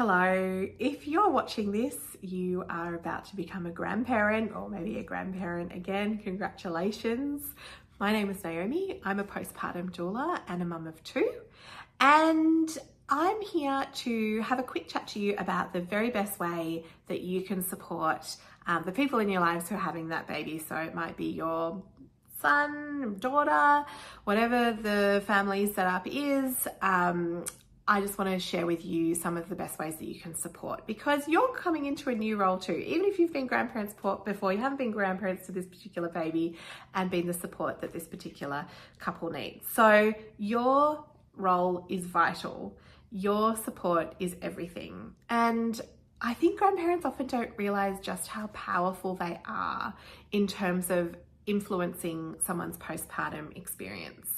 Hello, if you're watching this, you are about to become a grandparent or maybe a grandparent again. Congratulations. My name is Naomi. I'm a postpartum doula and a mum of two. And I'm here to have a quick chat to you about the very best way that you can support the people in your lives who are having that baby. So it might be your son, daughter, whatever the family setup is. I just want to share with you some of the best ways that you can support, because you're coming into a new role too. Even if you've been grandparents before, you haven't been grandparents to this particular baby and been the support that this particular couple needs. So your role is vital. Your support is everything. And I think grandparents often don't realize just how powerful they are in terms of influencing someone's postpartum experience.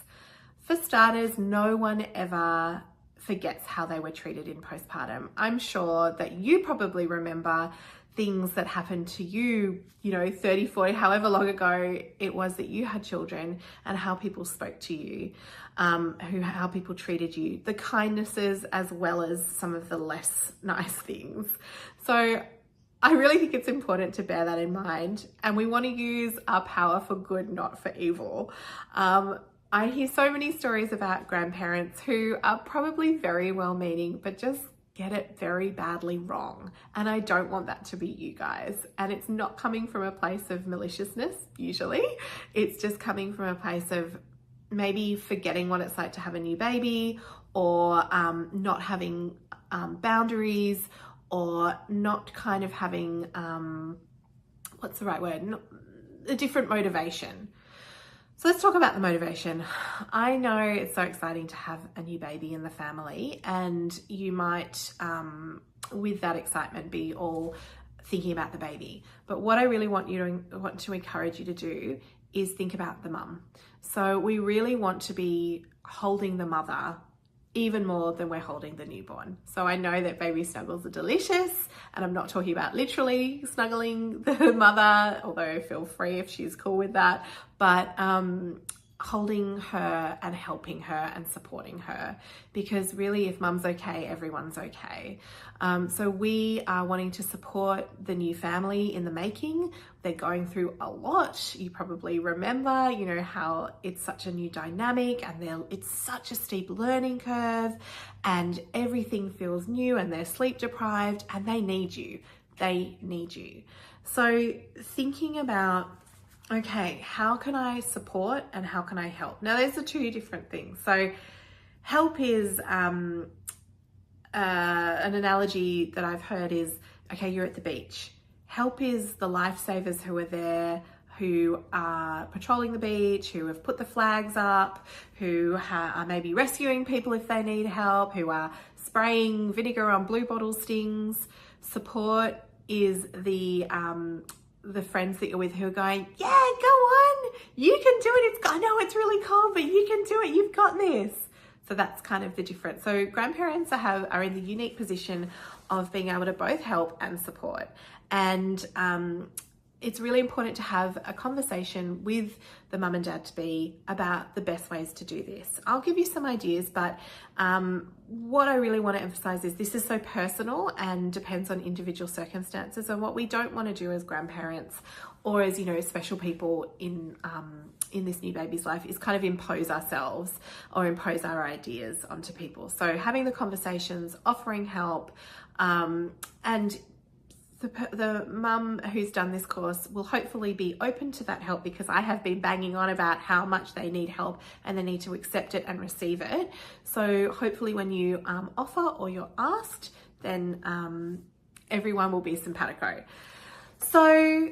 For starters, no one ever forgets how they were treated in postpartum. I'm sure that you probably remember things that happened to you, 30, 40, however long ago it was that you had children, and how people spoke to you, how people treated you, the kindnesses as well as some of the less nice things. So I really think it's important to bear that in mind, and we want to use our power for good, not for evil. I hear so many stories about grandparents who are probably very well-meaning, but just get it very badly wrong. And I don't want that to be you guys. And it's not coming from a place of maliciousness, usually. It's just coming from a place of maybe forgetting what it's like to have a new baby, or not having boundaries, or not kind of having, what's the right word? A different motivation. So let's talk about the motivation. I know it's so exciting to have a new baby in the family, and you might, with that excitement, be all thinking about the baby. But what I really want to encourage you to do is think about the mum. So we really want to be holding the mother even more than we're holding the newborn. So I know that baby snuggles are delicious, and I'm not talking about literally snuggling the mother, although feel free if she's cool with that, but holding her and helping her and supporting her, because really if mum's okay, everyone's okay. So we are wanting to support the new family in the making. They're going through a lot. You probably remember, how it's such a new dynamic, and it's such a steep learning curve, and everything feels new, and they're sleep deprived, and they need you. They need you. So thinking about, okay, how can I support and how can I help? Now, those are two different things. So help is an analogy that I've heard is, okay, you're at the beach. Help is the lifesavers who are there, who are patrolling the beach, who have put the flags up, who are maybe rescuing people if they need help, who are spraying vinegar on blue bottle stings. Support is the friends that you're with who are going, yeah, go on, you can do it. I know it's really cold, but you can do it. You've got this. So that's kind of the difference. So grandparents are in the unique position of being able to both help and support. And it's really important to have a conversation with the mum and dad to be about the best ways to do this. I'll give you some ideas, but what I really want to emphasize is this is so personal and depends on individual circumstances. And what we don't want to do as grandparents, or as special people in this new baby's life, is kind of impose ourselves or impose our ideas onto people. So having the conversations, offering help, and the mum who's done this course will hopefully be open to that help, because I have been banging on about how much they need help and they need to accept it and receive it. So hopefully when you offer or you're asked, then everyone will be simpatico. So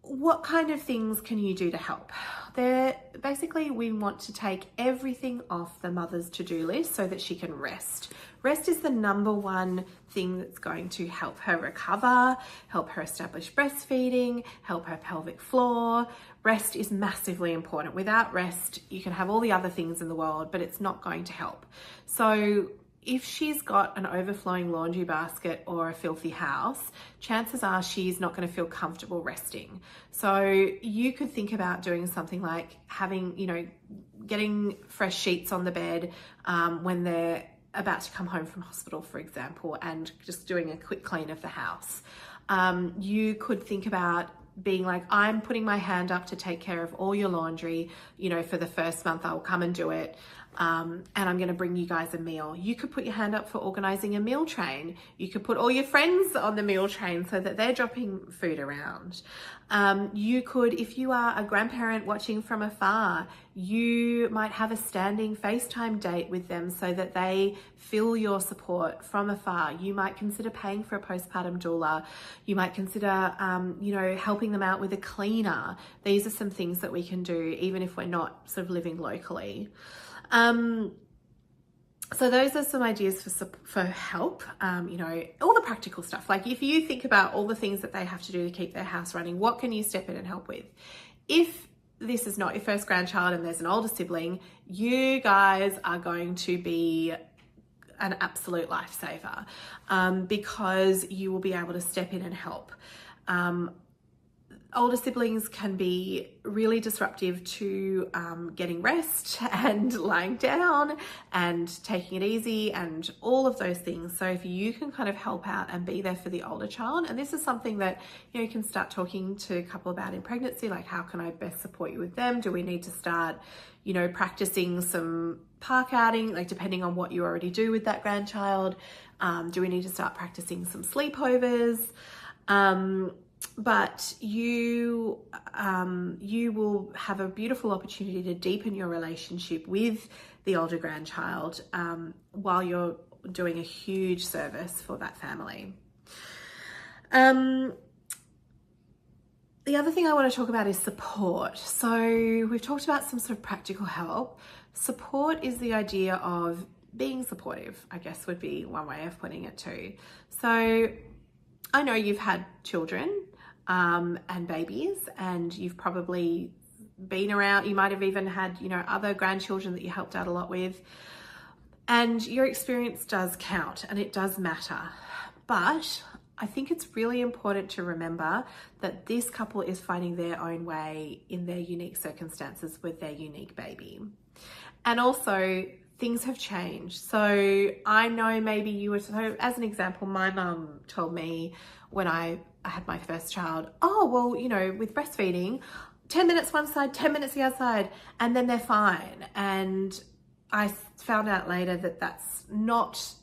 what kind of things can you do to help? Basically, we want to take everything off the mother's to-do list so that she can rest. Rest is the number one thing that's going to help her recover, help her establish breastfeeding, help her pelvic floor. Rest is massively important. Without rest, you can have all the other things in the world, but it's not going to help. So if she's got an overflowing laundry basket or a filthy house, chances are she's not going to feel comfortable resting. So you could think about doing something like having, getting fresh sheets on the bed when they're about to come home from hospital, for example, and just doing a quick clean of the house. You could think about being like, I'm putting my hand up to take care of all your laundry, you know, for the first month I'll come and do it. And I'm going to bring you guys a meal. You could put your hand up for organizing a meal train. You could put all your friends on the meal train so that they're dropping food around. You could, if you are a grandparent watching from afar, you might have a standing FaceTime date with them so that they feel your support from afar. You might consider paying for a postpartum doula. You might consider, you know, helping them out with a cleaner. These are some things that we can do even if we're not sort of living locally. So those are some ideas for help, you know, all the practical stuff. Like if you think about all the things that they have to do to keep their house running, what can you step in and help with? If this is not your first grandchild and there's an older sibling, you guys are going to be an absolute lifesaver, because you will be able to step in and help. Older siblings can be really disruptive to getting rest and lying down and taking it easy and all of those things. So if you can kind of help out and be there for the older child, and this is something that, you know, you can start talking to a couple about in pregnancy, like how can I best support you with them? Do we need to start, you know, practicing some park outing, like depending on what you already do with that grandchild? Do we need to start practicing some sleepovers? But you will have a beautiful opportunity to deepen your relationship with the older grandchild while you're doing a huge service for that family. The other thing I want to talk about is support. So we've talked about some sort of practical help. Support is the idea of being supportive, I guess would be one way of putting it too. So I know you've had children and babies, and you've probably been around, you might have even had, you know, other grandchildren that you helped out a lot with, and your experience does count and it does matter. But I think it's really important to remember that this couple is finding their own way in their unique circumstances with their unique baby. And also, things have changed. So I know maybe you were, so as an example, my mum told me when I had my first child, oh, well, you know, with breastfeeding, 10 minutes one side, 10 minutes the other side, and then they're fine. And I found out later that that's not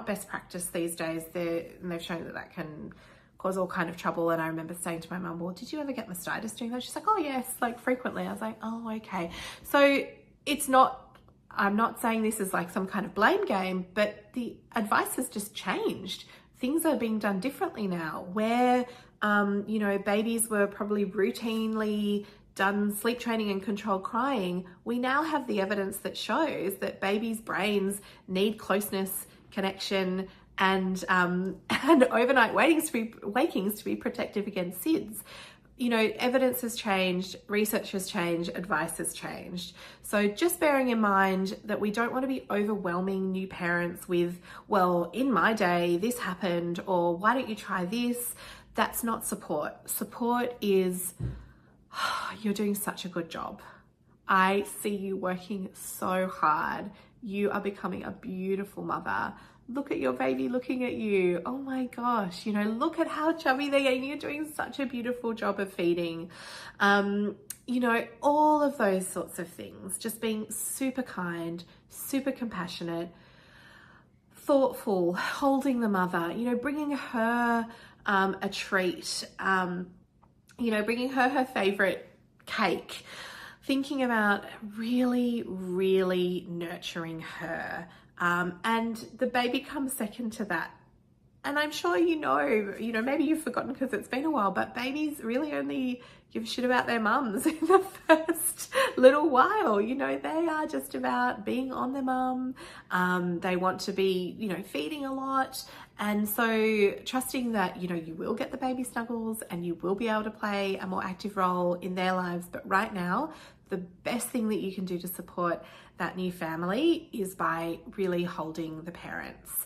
best practice these days. They've shown that that can cause all kind of trouble. And I remember saying to my mum, well, did you ever get mastitis doing that? She's like, oh yes, like frequently. I was like, oh, okay. So it's not, I'm not saying this is like some kind of blame game, but the advice has just changed. Things are being done differently now, where, you know, babies were probably routinely done sleep training and controlled crying. We now have the evidence that shows that babies' brains need closeness, connection, and overnight wakings to be protective against SIDS. You know, evidence has changed, research has changed, advice has changed. So just bearing in mind that we don't want to be overwhelming new parents with, well, in my day, this happened, or why don't you try this? That's not support. Support is, you're doing such a good job. I see you working so hard. You are becoming a beautiful mother. Look at your baby looking at you. Oh my gosh, you know, look at how chubby they are. You're doing such a beautiful job of feeding. You know, all of those sorts of things. Just being super kind, super compassionate, thoughtful, holding the mother, you know, bringing her a treat, you know, bringing her favorite cake, thinking about really, really nurturing her. And the baby comes second to that. And I'm sure you know, maybe you've forgotten because it's been a while, but babies really only give a shit about their mums in the first little while. You know, they are just about being on their mum. They want to be, you know, feeding a lot. And so trusting that, you know, you will get the baby snuggles and you will be able to play a more active role in their lives. But right now, the best thing that you can do to support that new family is by really holding the parents.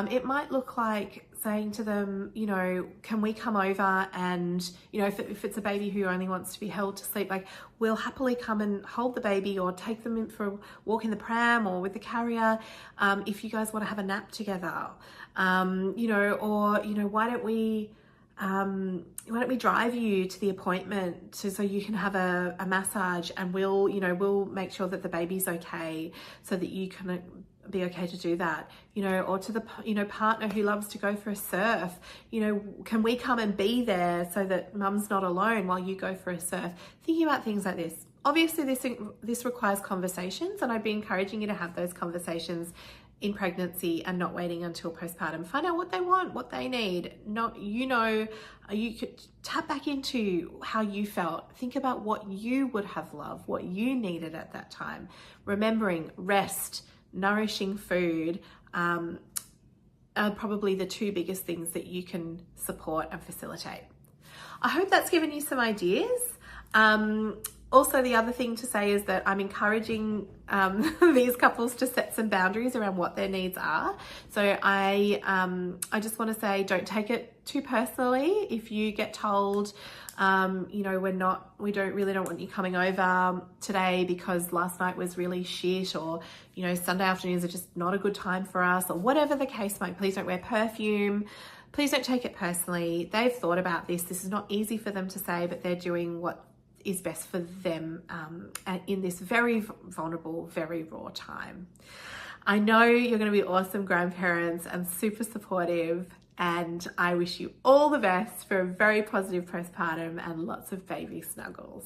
It might look like saying to them, you know, can we come over and, you know, if it's a baby who only wants to be held to sleep, like we'll happily come and hold the baby or take them in for a walk in the pram or with the carrier if you guys want to have a nap together, you know, or, you know, why don't we drive you to the appointment so you can have a massage, and we'll make sure that the baby's okay so that you can be okay to do that, you know, or to the, you know, partner who loves to go for a surf, you know, can we come and be there so that mum's not alone while you go for a surf? Thinking about things like this. Obviously this requires conversations, and I'd be encouraging you to have those conversations in pregnancy and not waiting until postpartum. Find out what they want, what they need. You could tap back into how you felt. Think about what you would have loved, what you needed at that time. Remembering rest, nourishing food are probably the two biggest things that you can support and facilitate. I hope that's given you some ideas. Also, the other thing to say is that I'm encouraging these couples to set some boundaries around what their needs are. So I just want to say, don't take it too personally. If you get told, you know, we don't want you coming over today because last night was really shit, or, you know, Sunday afternoons are just not a good time for us, or whatever the case might be. Please don't wear perfume. Please don't take it personally. They've thought about this. This is not easy for them to say, but they're doing what is best for them in this very vulnerable, very raw time. I know you're going to be awesome grandparents and super supportive, and I wish you all the best for a very positive postpartum and lots of baby snuggles.